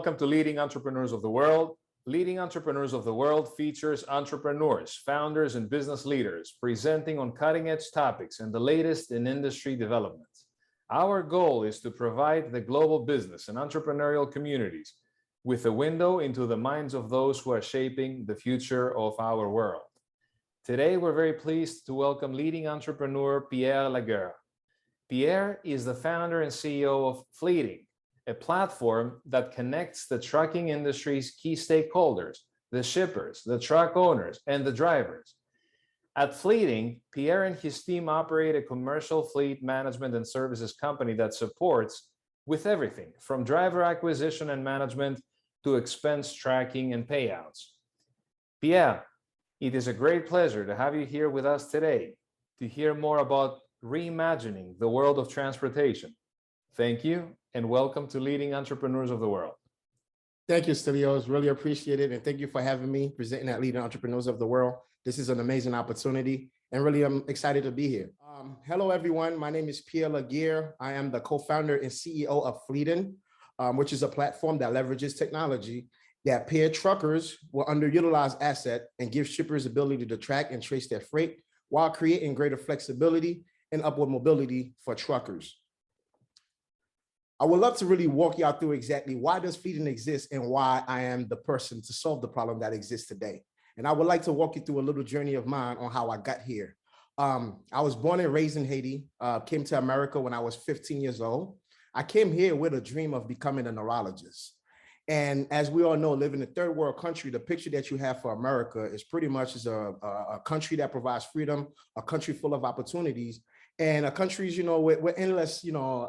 welcome to Leading Entrepreneurs of the World. Leading Entrepreneurs of the World features entrepreneurs, founders, and business leaders presenting on cutting-edge topics and the latest in industry developments. Our goal is to provide the global business and entrepreneurial communities with a window into the minds of those who are shaping the future of our world. Today, we're very pleased to welcome leading entrepreneur Pierre Laguerre. Pierre is the founder and CEO of Fleetin, a platform that connects the trucking industry's key stakeholders, the shippers, the truck owners, and the drivers. At Fleetin, Pierre and his team operate a commercial fleet management and services company that supports with everything from driver acquisition and management to expense tracking and payouts. Pierre, it is a great pleasure to have you here with us today to hear more about reimagining the world of transportation. Thank you and welcome to Leading Entrepreneurs of the World. Thank you, Stelios. Really appreciate it. And thank you for having me presenting at Leading Entrepreneurs of the World. This is an amazing opportunity and really I'm excited to be here. Hello, everyone. My name is Pierre Laguerre. I am the co-founder and CEO of Fleetin, which is a platform that leverages technology that pair truckers with underutilized asset and give shippers ability to track and trace their freight while creating greater flexibility and upward mobility for truckers. I would love to really walk y'all through exactly why does Fleetin exist and why I am the person to solve the problem that exists today. And I would like to walk you through a little journey of mine on how I got here. I was born and raised in Haiti, came to America when I was 15 years old. I came here with a dream of becoming a neurologist. And as we all know, living in a third world country, the picture that you have for America is pretty much is a country that provides freedom, a country full of opportunities, and a country's, with endless,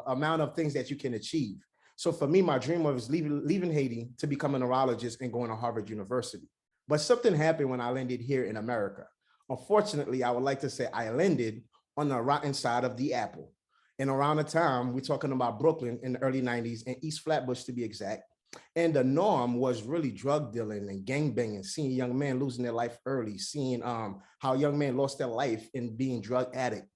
amount of things that you can achieve. So for me, my dream was leaving Haiti to become a neurologist and going to Harvard University. But something happened when I landed here in America. Unfortunately, I would like to say I landed on the rotten side of the apple. And around the time, we're talking about Brooklyn in the early 90s and East Flatbush to be exact. And the norm was really drug dealing and gangbanging, seeing young men losing their life early, seeing how young men lost their life in being drug addict.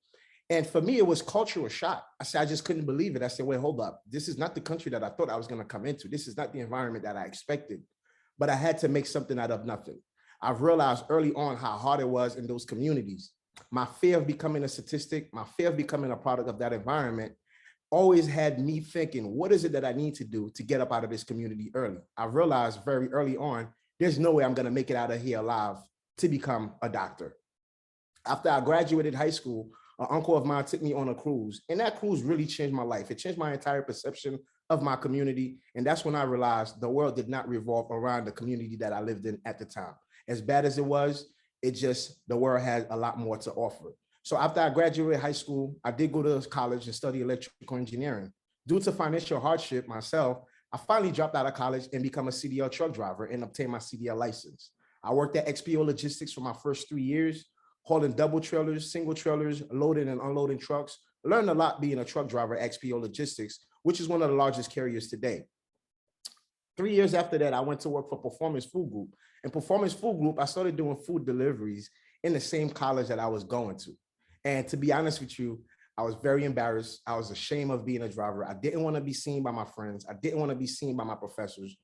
And for me, it was cultural shock. I just couldn't believe it. I said, wait, hold up. This is not the country that I thought I was going to come into. This is not the environment that I expected. But I had to make something out of nothing. I've realized early on how hard it was in those communities. My fear of becoming a statistic, my fear of becoming a product of that environment always had me thinking, what is it that I need to do to get up out of this community early? I realized very early on, there's no way I'm going to make it out of here alive to become a doctor. After I graduated high school, an uncle of mine took me on a cruise, and that cruise really changed my life. It changed my entire perception of my community. And that's when I realized the world did not revolve around the community that I lived in at the time. As bad as it was, the world had a lot more to offer. So after I graduated high school, I did go to college and study electrical engineering. Due to financial hardship myself, I finally dropped out of college and become a CDL truck driver and obtained my CDL license. I worked at XPO Logistics for my first 3 years, hauling double trailers, single trailers, loading and unloading trucks. I learned a lot being a truck driver at XPO Logistics, which is one of the largest carriers today. 3 years after that, I went to work for Performance Food Group. In Performance Food Group, I started doing food deliveries in the same college that I was going to. And to be honest with you, I was very embarrassed. I was ashamed of being a driver. I didn't want to be seen by my friends. I didn't want to be seen by my professors.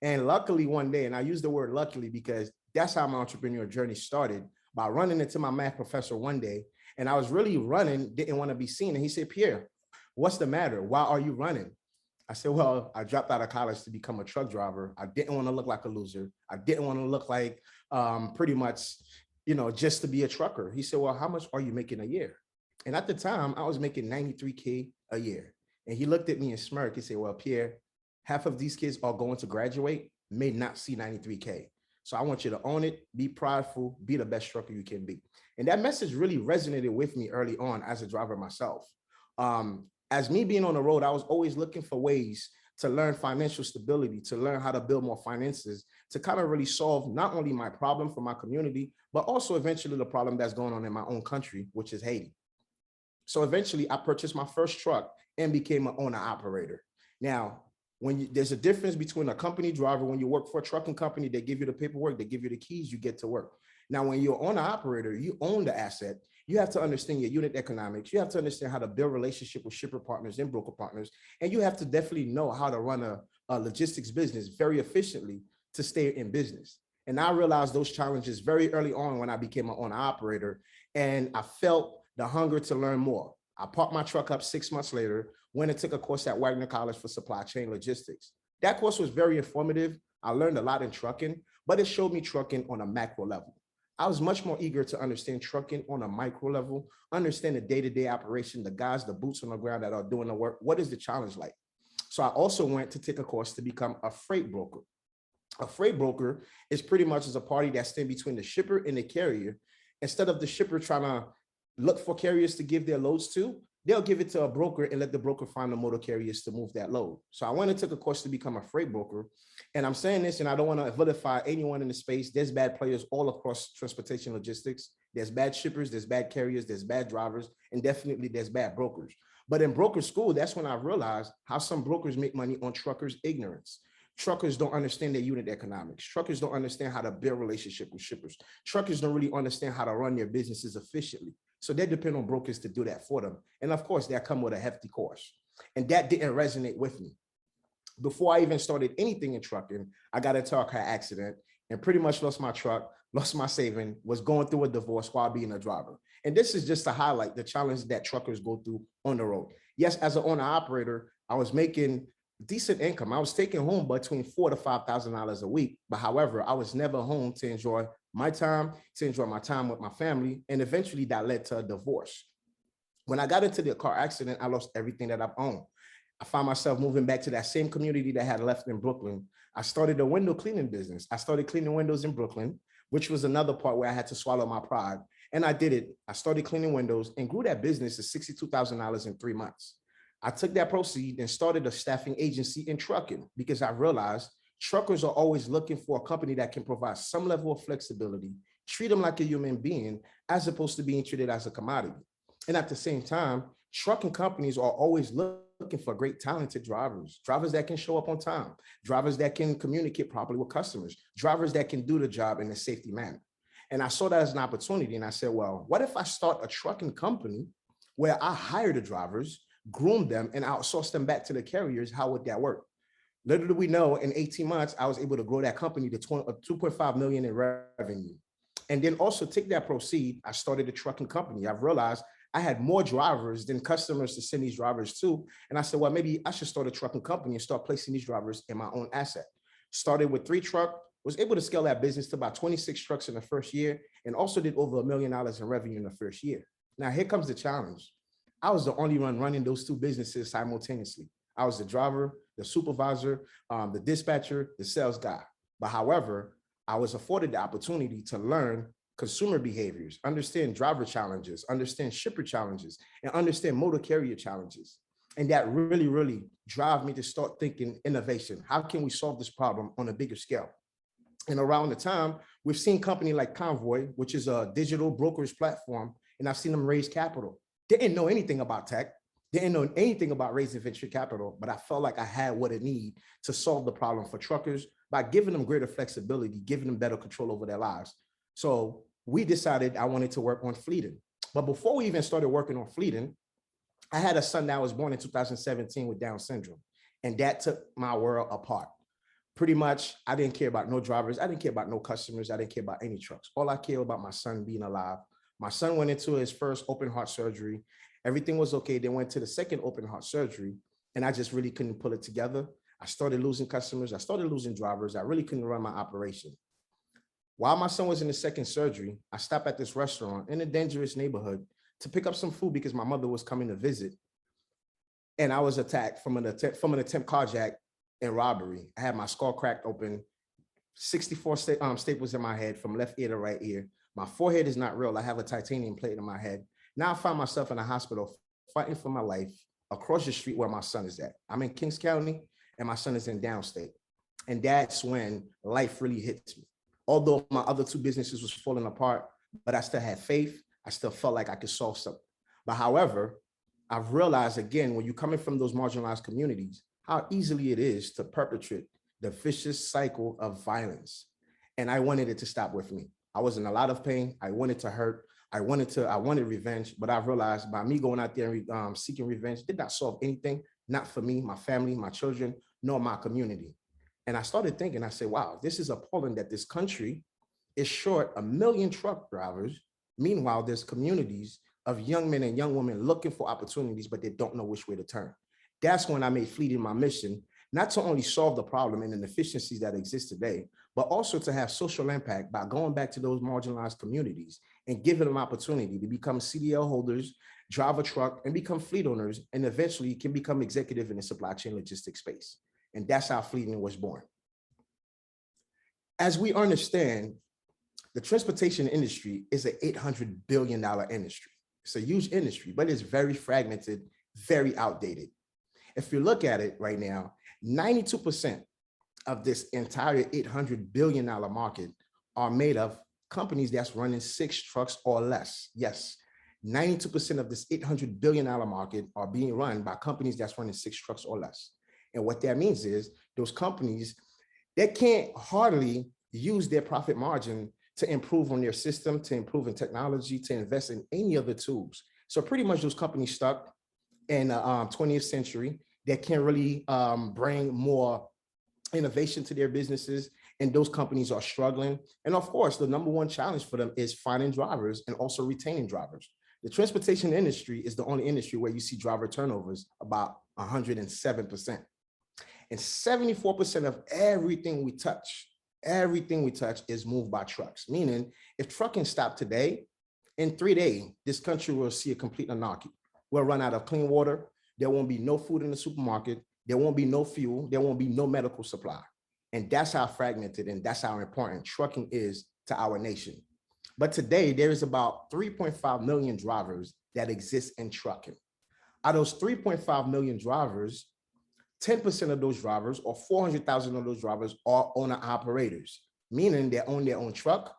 And luckily one day, and I use the word luckily because that's how my entrepreneurial journey started, by running into my math professor one day. And I was really running, didn't want to be seen. And he said, Pierre, what's the matter? Why are you running? I said, well, I dropped out of college to become a truck driver. I didn't want to look like a loser. I didn't want to look like pretty much, just to be a trucker. He said, well, how much are you making a year? And at the time I was making $93K a year. And he looked at me and smirked. He said, well, Pierre, half of these kids are going to graduate, may not see $93K. So I want you to own it, be prideful, be the best trucker you can be. And that message really resonated with me early on as a driver myself. As me being on the road, I was always looking for ways to learn financial stability, to learn how to build more finances, to kind of really solve not only my problem for my community, but also eventually the problem that's going on in my own country, which is Haiti. So eventually I purchased my first truck and became an owner operator. Now, There's a difference between a company driver. When you work for a trucking company, they give you the paperwork, they give you the keys, you get to work. Now, when you're an operator, you own the asset. You have to understand your unit economics. You have to understand how to build relationship with shipper partners and broker partners. And you have to definitely know how to run a logistics business very efficiently to stay in business. And I realized those challenges very early on when I became an owner operator, and I felt the hunger to learn more. I parked my truck up 6 months later, went and took a course at Wagner College for supply chain logistics. That course was very informative. I learned a lot in trucking, but it showed me trucking on a macro level. I was much more eager to understand trucking on a micro level, understand the day-to-day operation, the guys, the boots on the ground that are doing the work. What is the challenge like? So I also went to take a course to become a freight broker. A freight broker is pretty much as a party that stands between the shipper and the carrier. Instead of the shipper trying to look for carriers to give their loads to, they'll give it to a broker and let the broker find the motor carriers to move that load. So I went and took a course to become a freight broker. And I'm saying this, and I don't want to vilify anyone in the space. There's bad players all across transportation logistics. There's bad shippers, there's bad carriers, there's bad drivers, and definitely there's bad brokers. But in broker school, that's when I realized how some brokers make money on truckers' ignorance. Truckers don't understand their unit economics. Truckers don't understand how to build relationship with shippers. Truckers don't really understand how to run their businesses efficiently. So they depend on brokers to do that for them. And of course, that come with a hefty course. And that didn't resonate with me. Before I even started anything in trucking, I got into a car accident and pretty much lost my truck, lost my saving, was going through a divorce while being a driver. And this is just to highlight the challenge that truckers go through on the road. Yes, as an owner operator, I was making decent income. I was taking home between $4,000 to $5,000 a week. But however, I was never home to enjoy my time with my family. And eventually that led to a divorce. When I got into the car accident, I lost everything that I've owned. I found myself moving back to that same community that I had left in Brooklyn. I started a window cleaning business. I started cleaning windows in Brooklyn, which was another part where I had to swallow my pride. And I did it. I started cleaning windows and grew that business to $62,000 in 3 months. I took that proceed and started a staffing agency in trucking because I realized truckers are always looking for a company that can provide some level of flexibility, treat them like a human being, as opposed to being treated as a commodity. And at the same time, trucking companies are always looking for great, talented drivers, drivers that can show up on time, drivers that can communicate properly with customers, drivers that can do the job in a safety manner. And I saw that as an opportunity. And I said, well, what if I start a trucking company where I hire the drivers, groom them, and outsource them back to the carriers? How would that work? Little do we know, in 18 months, I was able to grow that company to 2.5 million in revenue. And then also take that proceed, I started a trucking company. I've realized I had more drivers than customers to send these drivers to. And I said, well, maybe I should start a trucking company and start placing these drivers in my own asset. Started with 3 trucks, was able to scale that business to about 26 trucks in the first year, and also did over $1 million in revenue in the first year. Now, here comes the challenge. I was the only one running those 2 businesses simultaneously. I was the driver, the supervisor, the dispatcher, the sales guy. But however, I was afforded the opportunity to learn consumer behaviors, understand driver challenges, understand shipper challenges, and understand motor carrier challenges. And that really, really drove me to start thinking innovation. How can we solve this problem on a bigger scale? And around the time, we've seen company like Convoy, which is a digital brokerage platform, and I've seen them raise capital. They didn't know anything about tech. They didn't know anything about raising venture capital, but I felt like I had what it needed to solve the problem for truckers by giving them greater flexibility, giving them better control over their lives. So we decided I wanted to work on Fleetin. But before we even started working on Fleetin, I had a son that was born in 2017 with Down syndrome, and that took my world apart. Pretty much, I didn't care about no drivers. I didn't care about no customers. I didn't care about any trucks. All I cared about my son being alive. My son went into his first open heart surgery. Everything was okay. Then went to the second open heart surgery, and I just really couldn't pull it together. I started losing customers. I started losing drivers. I really couldn't run my operation. While my son was in the second surgery, I stopped at this restaurant in a dangerous neighborhood to pick up some food because my mother was coming to visit. And I was attacked from an attempt carjack and robbery. I had my skull cracked open, 64 staples in my head from left ear to right ear. My forehead is not real. I have a titanium plate in my head. Now I find myself in a hospital fighting for my life across the street where my son is at. I'm in Kings County and my son is in downstate. And that's when life really hits me. Although my other 2 businesses was falling apart, but I still had faith. I still felt like I could solve something. But however, I've realized again, when you're coming from those marginalized communities, how easily it is to perpetrate the vicious cycle of violence. And I wanted it to stop with me. I was in a lot of pain. I wanted to hurt. I wanted revenge, but I realized by me going out there and seeking revenge did not solve anything, not for me, my family, my children, nor my community. And I started thinking, I said, wow, this is appalling that this country is short 1 million truck drivers. Meanwhile, there's communities of young men and young women looking for opportunities, but they don't know which way to turn. That's when I made Fleetin my mission, not to only solve the problem and the inefficiencies that exist today, but also to have social impact by going back to those marginalized communities and giving them opportunity to become CDL holders, drive a truck, and become fleet owners, and eventually can become executive in the supply chain logistics space. And that's how Fleetin was born. As we understand, the transportation industry is an $800 billion industry. It's a huge industry, but it's very fragmented, very outdated. If you look at it right now, 92% of this entire $800 billion market are made of companies that's running 6 trucks or less. Yes, 92% of this $800 billion market are being run by companies that's running 6 trucks or less. And what that means is those companies, they can't hardly use their profit margin to improve on their system, to improve in technology, to invest in any other tools. So pretty much those companies stuck in the 20th century that can't really bring more innovation to their businesses, and those companies are struggling. And of course, the number one challenge for them is finding drivers and also retaining drivers. The transportation industry is the only industry where you see driver turnovers about 107%. And 74% of everything we touch is moved by trucks. Meaning, if trucking stopped today, in 3 days, this country will see a complete anarchy. We'll run out of clean water. There won't be no food in the supermarket. There won't be no fuel. There won't be no medical supply. And that's how fragmented and that's how important trucking is to our nation. But today, there is about 3.5 million drivers that exist in trucking. Out of those 3.5 million drivers, 10% of those drivers, or 400,000 of those drivers, are owner-operators, meaning they own their own truck,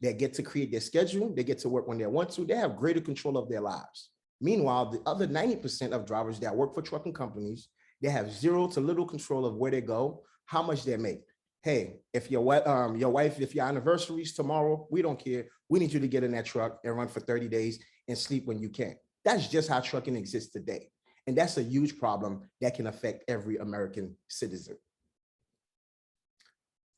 they get to create their schedule, they get to work when they want to, they have greater control of their lives. Meanwhile, the other 90% of drivers that work for trucking companies, they have zero to little control of where they go, how much they make. Hey, if your wife, if your anniversary is tomorrow, we don't care. We need you to get in that truck and run for 30 days and sleep when you can. That's just how trucking exists today. And that's a huge problem that can affect every American citizen.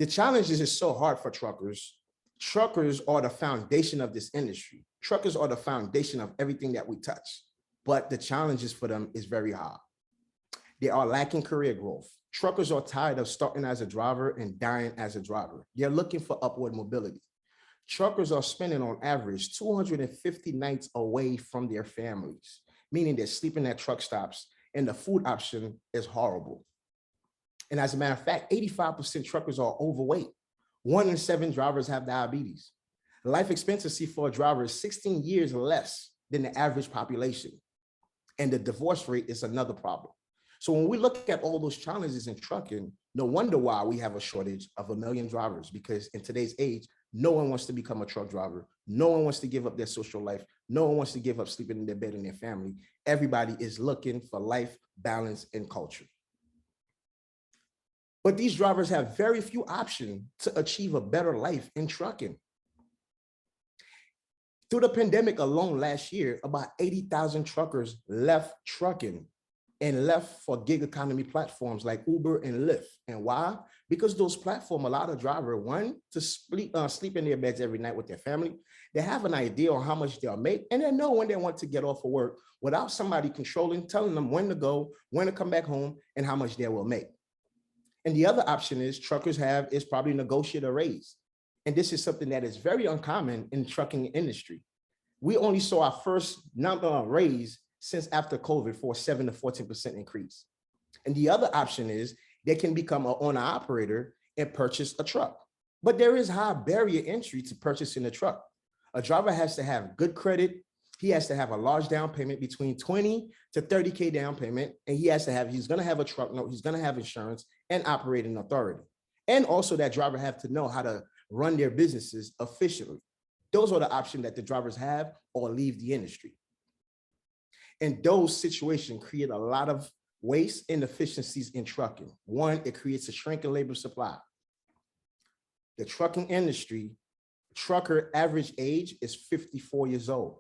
The challenge is it's so hard for truckers. Truckers are the foundation of this industry. Truckers are the foundation of everything that we touch. But the challenges for them is very hard. They are lacking career growth. Truckers are tired of starting as a driver and dying as a driver. They're looking for upward mobility. Truckers are spending on average 250 nights away from their families, meaning they're sleeping at truck stops and the food option is horrible. And as a matter of fact, 85% truckers are overweight. 1 in 7 drivers have diabetes. Life expectancy for a driver is 16 years less than the average population. And the divorce rate is another problem. So when we look at all those challenges in trucking, no wonder why we have a shortage of 1 million drivers, because in today's age, no one wants to become a truck driver. No one wants to give up their social life. No one wants to give up sleeping in their bed and their family. Everybody is looking for life, balance, and culture. But these drivers have very few options to achieve a better life in trucking. Through the pandemic alone last year, about 80,000 truckers left trucking and left for gig economy platforms like Uber and Lyft. And why? Because those platforms allow the driver, one, to sleep in their beds every night with their family. They have an idea on how much they'll make, and they know when they want to get off of work without somebody controlling, telling them when to go, when to come back home, and how much they will make. And the other option is truckers have is probably negotiate a raise. And this is something that is very uncommon in the trucking industry. We only saw our first number raise since after COVID for a 7 to 14% increase. And the other option is they can become an owner operator and purchase a truck. But there is high barrier entry to purchasing a truck. A driver has to have good credit. He has to have a large down payment, between 20 to 30K down payment. And he's gonna have a truck note, he's gonna have insurance and operating authority. And also that driver have to know how to run their businesses efficiently. Those are the options that the drivers have or leave the industry. And those situations create a lot of waste inefficiencies in trucking. One, it creates a shrinking labor supply. The trucking industry, trucker average age is 54 years old.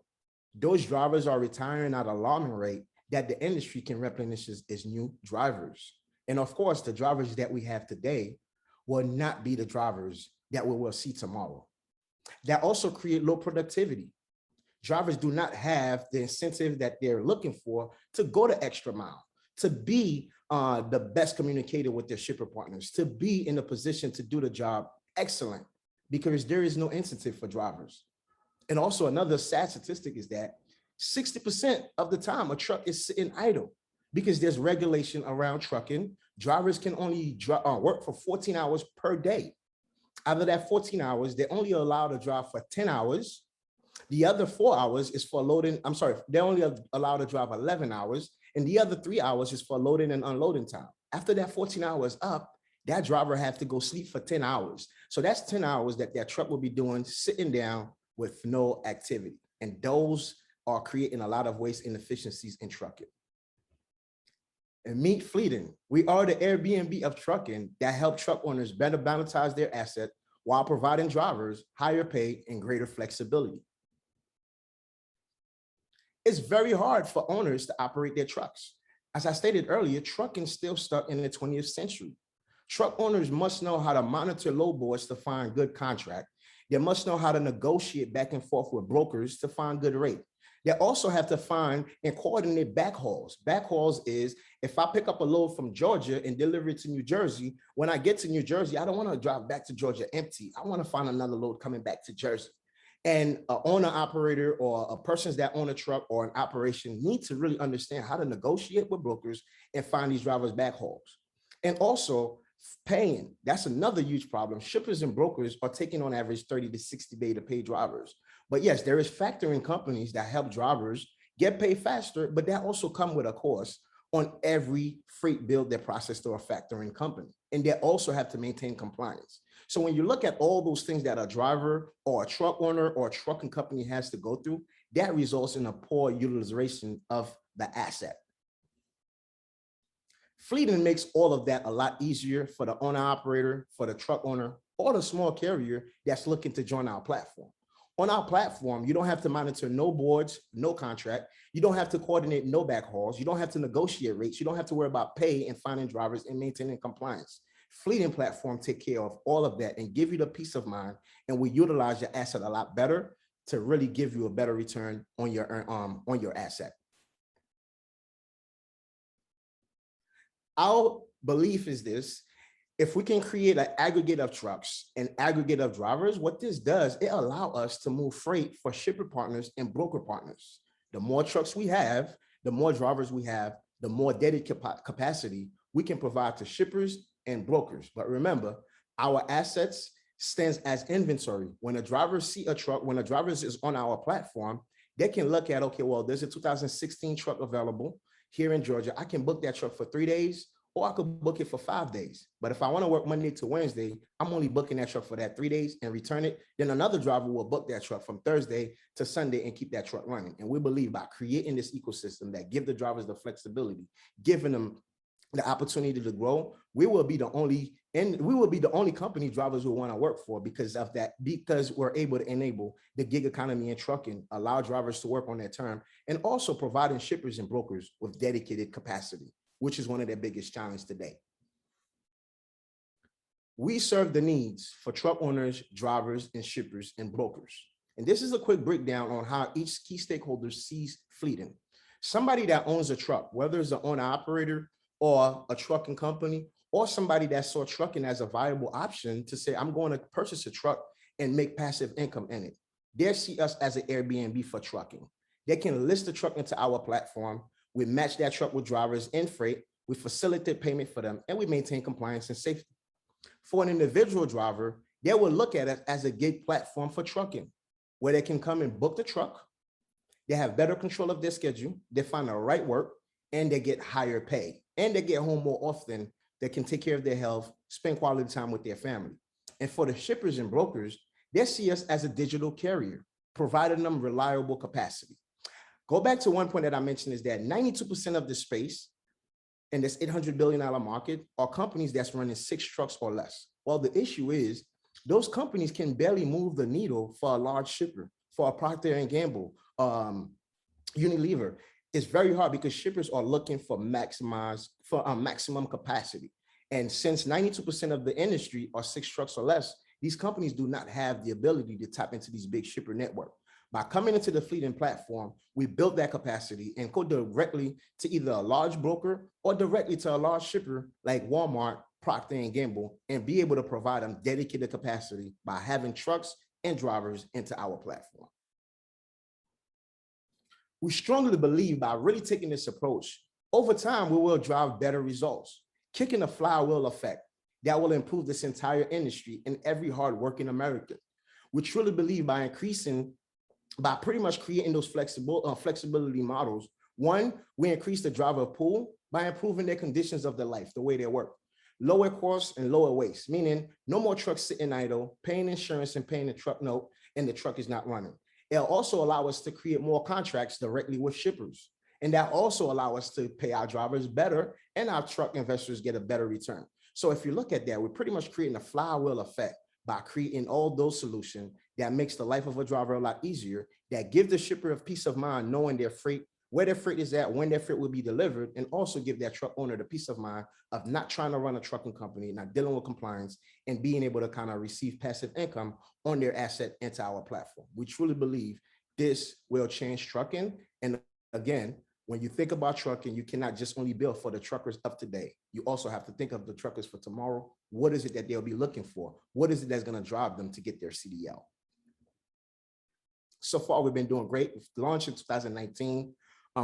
Those drivers are retiring at an alarming rate that the industry can replenish as new drivers. And of course, the drivers that we have today will not be the drivers that we will see tomorrow. That also create low productivity. Drivers do not have the incentive that they're looking for to go the extra mile, to be the best communicator with their shipper partners, to be in a position to do the job excellent, because there is no incentive for drivers. And also another sad statistic is that 60% of the time a truck is sitting idle because there's regulation around trucking. Drivers can only work for 14 hours per day. Out of that 14 hours, they're only allowed to drive for 10 hours. The other 4 hours is for loading. I'm sorry, they're only allowed to drive 11 hours. And the other 3 hours is for loading and unloading time. After that 14 hours up, that driver has to go sleep for 10 hours. So that's 10 hours that truck will be doing sitting down with no activity. And those are creating a lot of waste inefficiencies in trucking. And meet Fleetin. We are the AirBNB of trucking that help truck owners better monetize their asset while providing drivers higher pay and greater flexibility. It's very hard for owners to operate their trucks. As I stated earlier, trucking is still stuck in the 20th century. Truck owners must know how to monitor load boards to find good contract. They must know how to negotiate back and forth with brokers to find good rate. They also have to find and coordinate backhauls. Backhauls is if I pick up a load from Georgia and deliver it to New Jersey, when I get to New Jersey, I don't want to drive back to Georgia empty. I want to find another load coming back to Jersey. And an owner operator or a person that own a truck or an operation need to really understand how to negotiate with brokers and find these drivers backhauls. And also paying, that's another huge problem. Shippers and brokers are taking on average 30 to 60 days to pay drivers. But yes, there is factoring companies that help drivers get paid faster, but that also come with a cost on every freight bill that processed through a factoring company. And they also have to maintain compliance. So when you look at all those things that a driver or a truck owner or a trucking company has to go through, that results in a poor utilization of the asset. Fleetin makes all of that a lot easier for the owner operator, for the truck owner, or the small carrier that's looking to join our platform. On our platform, you don't have to monitor no boards, no contract. You don't have to coordinate no backhauls. You don't have to negotiate rates. You don't have to worry about pay and finding drivers and maintaining compliance. Fleetin platform take care of all of that and give you the peace of mind, and we utilize your asset a lot better to really give you a better return on your asset. Our belief is this: if we can create an aggregate of trucks and aggregate of drivers, what this does, it allows us to move freight for shipper partners and broker partners. The more trucks we have, the more drivers we have, the more dedicated capacity we can provide to shippers and brokers. But remember, our assets stands as inventory. When a driver see a truck, when a driver is on our platform, they can look at, okay, well, there's a 2016 truck available here in Georgia. I can book that truck for 3 days, or I could book it for 5 days. But if I want to work Monday to Wednesday, I'm only booking that truck for that 3 days and return it. Then another driver will book that truck from Thursday to Sunday and keep that truck running. And we believe by creating this ecosystem that give the drivers the flexibility, giving them the opportunity to grow, we will be the only company drivers will want to work for because of that, because we're able to enable the gig economy in trucking, allow drivers to work on their term, and also providing shippers and brokers with dedicated capacity, which is one of their biggest challenges today. We serve the needs for truck owners, drivers, and shippers and brokers. And this is a quick breakdown on how each key stakeholder sees Fleetin. Somebody that owns a truck, whether it's an owner operator or a trucking company, or somebody that saw trucking as a viable option to say, I'm going to purchase a truck and make passive income in it. They see us as an Airbnb for trucking. They can list the truck into our platform. We match that truck with drivers and freight. We facilitate payment for them, and we maintain compliance and safety. For an individual driver, they will look at it as a gig platform for trucking, where they can come and book the truck. They have better control of their schedule. They find the right work, and they get higher pay, and they get home more often. They can take care of their health, spend quality time with their family. And for the shippers and brokers, they see us as a digital carrier, providing them reliable capacity. Go back to one point that I mentioned is that 92% of the space in this $800 billion market are companies that's running 6 trucks or less. Well, the issue is those companies can barely move the needle for a large shipper, for a Procter and Gamble, Unilever. It's very hard because shippers are looking for maximum capacity. And since 92% of the industry are 6 trucks or less, these companies do not have the ability to tap into these big shipper network. By coming into the Fleetin platform, we built that capacity and go directly to either a large broker or directly to a large shipper like Walmart, Procter and Gamble, and be able to provide them dedicated capacity by having trucks and drivers into our platform. We strongly believe by really taking this approach, over time, we will drive better results, kicking a flywheel effect that will improve this entire industry and every hardworking American. We truly believe by pretty much creating those flexibility models, one, we increase the driver pool by improving their conditions of their life, the way they work. Lower costs and lower waste, meaning no more trucks sitting idle, paying insurance and paying the truck note, and the truck is not running. It'll also allow us to create more contracts directly with shippers. And that also allow us to pay our drivers better and our truck investors get a better return. So if you look at that, we're pretty much creating a flywheel effect by creating all those solutions that makes the life of a driver a lot easier, that give the shipper a peace of mind knowing their freight, where their freight is at, when their freight will be delivered, and also give that truck owner the peace of mind of not trying to run a trucking company, not dealing with compliance, and being able to kind of receive passive income on their asset into our platform. We truly believe this will change trucking. And again, when you think about trucking, you cannot just only build for the truckers of today. You also have to think of the truckers for tomorrow. What is it that they'll be looking for? What is it that's going to drive them to get their CDL? So far, we've been doing great. We launched in 2019.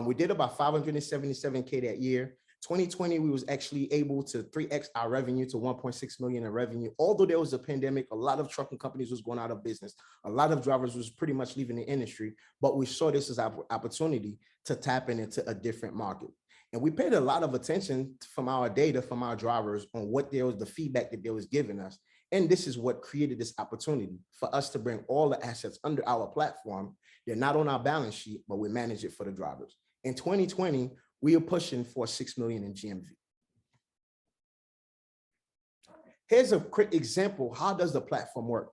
We did about 577K that year. 2020, we was actually able to 3x our revenue to 1.6 million in revenue. Although there was a pandemic, a lot of trucking companies was going out of business. A lot of drivers was pretty much leaving the industry, but we saw this as an opportunity to tap into a different market. And we paid a lot of attention from our data, from our drivers on what there was, the feedback that they was giving us. And this is what created this opportunity for us to bring all the assets under our platform. They're not on our balance sheet, but we manage it for the drivers. In 2020, we are pushing for 6 million in GMV. Here's a quick example. How does the platform work?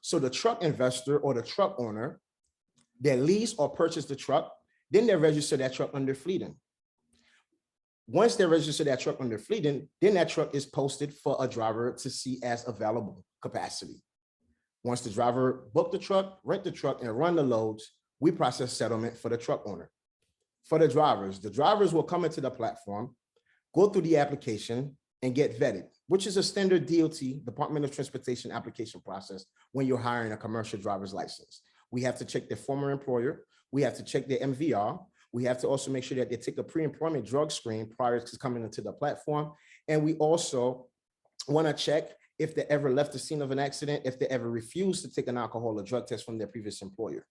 So the truck investor or the truck owner, they lease or purchase the truck, then they register that truck under Fleetin. Once they register that truck under Fleetin, then that truck is posted for a driver to see as available capacity. Once the driver book the truck, rent the truck, and run the loads, we process settlement for the truck owner. For the drivers will come into the platform, go through the application, and get vetted, which is a standard DOT, Department of Transportation application process when you're hiring a commercial driver's license. We have to check their former employer. We have to check their MVR. We have to also make sure that they take a pre-employment drug screen prior to coming into the platform. And we also want to check if they ever left the scene of an accident, if they ever refused to take an alcohol or drug test from their previous employer.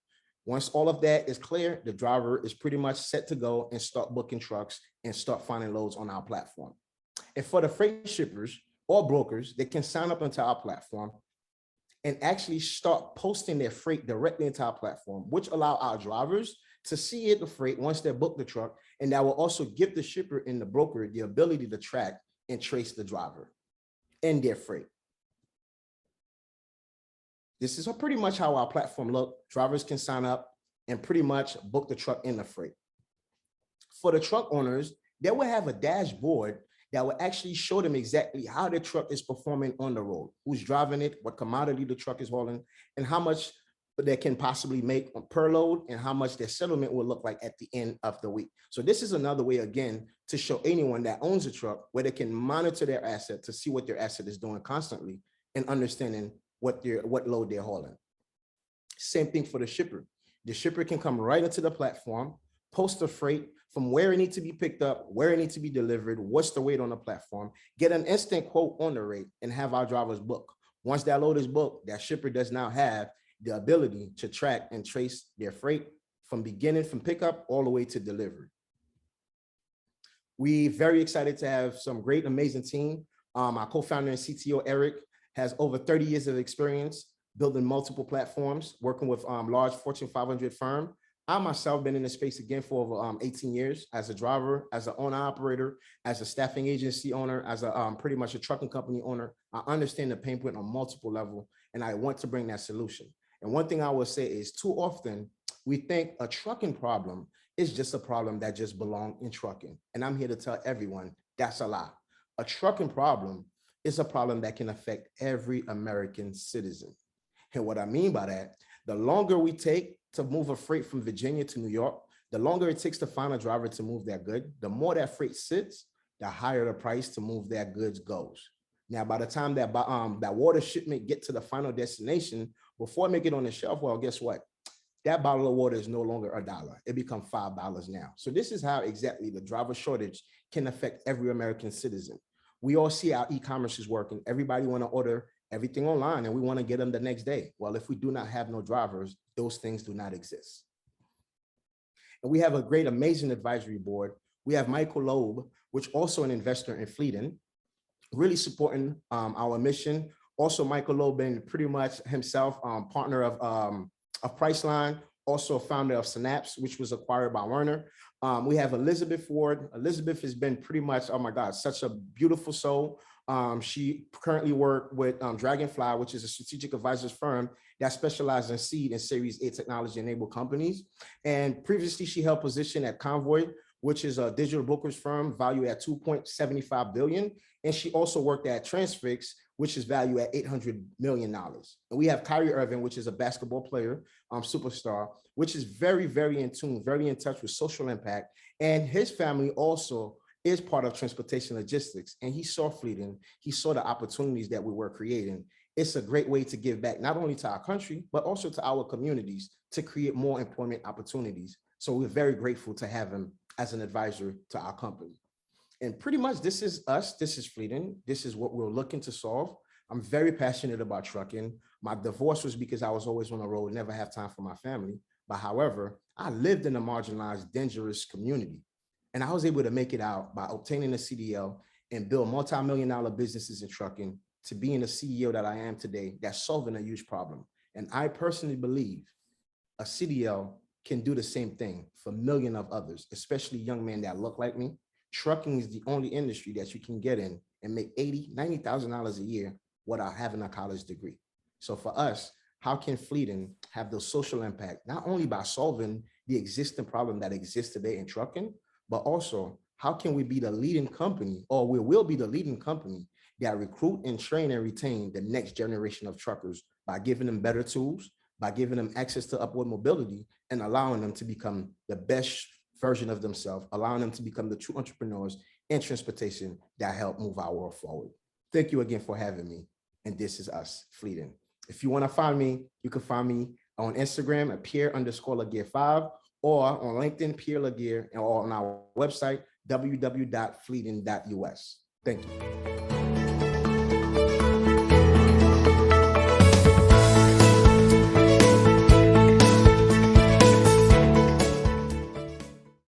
Once all of that is clear, the driver is pretty much set to go and start booking trucks and start finding loads on our platform. And for the freight shippers or brokers, they can sign up into our platform and actually start posting their freight directly into our platform, which allow our drivers to see it, the freight, once they book the truck. And that will also give the shipper and the broker the ability to track and trace the driver and their freight. This is pretty much how our platform looks. Drivers can sign up and pretty much book the truck in the freight. For the truck owners, they will have a dashboard that will actually show them exactly how the truck is performing on the road, who's driving it, what commodity the truck is hauling, and how much they can possibly make per load and how much their settlement will look like at the end of the week. So this is another way, again, to show anyone that owns a truck where they can monitor their asset to see what their asset is doing constantly and understanding what load they're hauling. Same thing for the shipper. The shipper can come right into the platform, post the freight from where it needs to be picked up, where it needs to be delivered, what's the weight on the platform, get an instant quote on the rate, and have our drivers book. Once that load is booked, that shipper does now have the ability to track and trace their freight from pickup all the way to delivery. We're very excited to have some great, amazing team. Our co-founder and CTO, Eric, has over 30 years of experience building multiple platforms, working with large Fortune 500 firm. I myself been in the space again for over 18 years as a driver, as an owner operator, as a staffing agency owner, as a pretty much a trucking company owner. I understand the pain point on multiple levels, and I want to bring that solution. And one thing I will say is too often we think a trucking problem is just a problem that just belongs in trucking. And I'm here to tell everyone that's a lie. A trucking problem is a problem that can affect every American citizen. And what I mean by that, the longer we take to move a freight from Virginia to New York, the longer it takes to find a driver to move that good, the more that freight sits, the higher the price to move that goods goes. Now, by the time that that water shipment get to the final destination, before it make it on the shelf, well, guess what? That bottle of water is no longer $1. It becomes $5 now. So this is how exactly the driver shortage can affect every American citizen. We all see how e-commerce is working. Everybody want to order everything online and we want to get them the next day. Well, if we do not have no drivers, those things do not exist. And we have a great, amazing advisory board. We have Michael Loeb, which also an investor in Fleetin, really supporting our mission. Also, Michael Loeb been pretty much himself partner of Priceline, also founder of Synapse, which was acquired by Werner. We have Elizabeth Ward. Elizabeth has been pretty much, oh my God, such a beautiful soul. She currently works with Dragonfly, which is a strategic advisors firm that specializes in seed and Series A technology-enabled companies. And previously, she held position at Convoy, which is a digital brokerage firm valued at $2.75 billion. And she also worked at Transfix, which is valued at $800 million. And we have Kyrie Irvin, which is a basketball player, superstar, which is very, very in tune, very in touch with social impact. And his family also is part of transportation logistics. And he saw Fleetin, he saw the opportunities that we were creating. It's a great way to give back, not only to our country, but also to our communities to create more employment opportunities. So we're very grateful to have him as an advisor to our company. And pretty much this is us, this is Fleetin, this is what we're looking to solve. I'm very passionate about trucking. My divorce was because I was always on the road, never have time for my family. But however, I lived in a marginalized, dangerous community. And I was able to make it out by obtaining a CDL and build multi-million-dollar businesses in trucking to being the CEO that I am today that's solving a huge problem. And I personally believe a CDL can do the same thing for millions of others, especially young men that look like me. Trucking is the only industry that you can get in and make $80,000, $90,000 a year without having a college degree. So for us, how can Fleetin have the social impact, not only by solving the existing problem that exists today in trucking, but also how can we be the leading company, or we will be the leading company that recruit and train and retain the next generation of truckers by giving them better tools, by giving them access to upward mobility and allowing them to become the best version of themselves, allowing them to become the true entrepreneurs in transportation that help move our world forward. Thank you again for having me. And this is us, Fleetin. If you want to find me, you can find me on Instagram at Pierre_Laguerre5 or on LinkedIn, Pierre Laguerre, or on our website, www.fleetin.us. Thank you.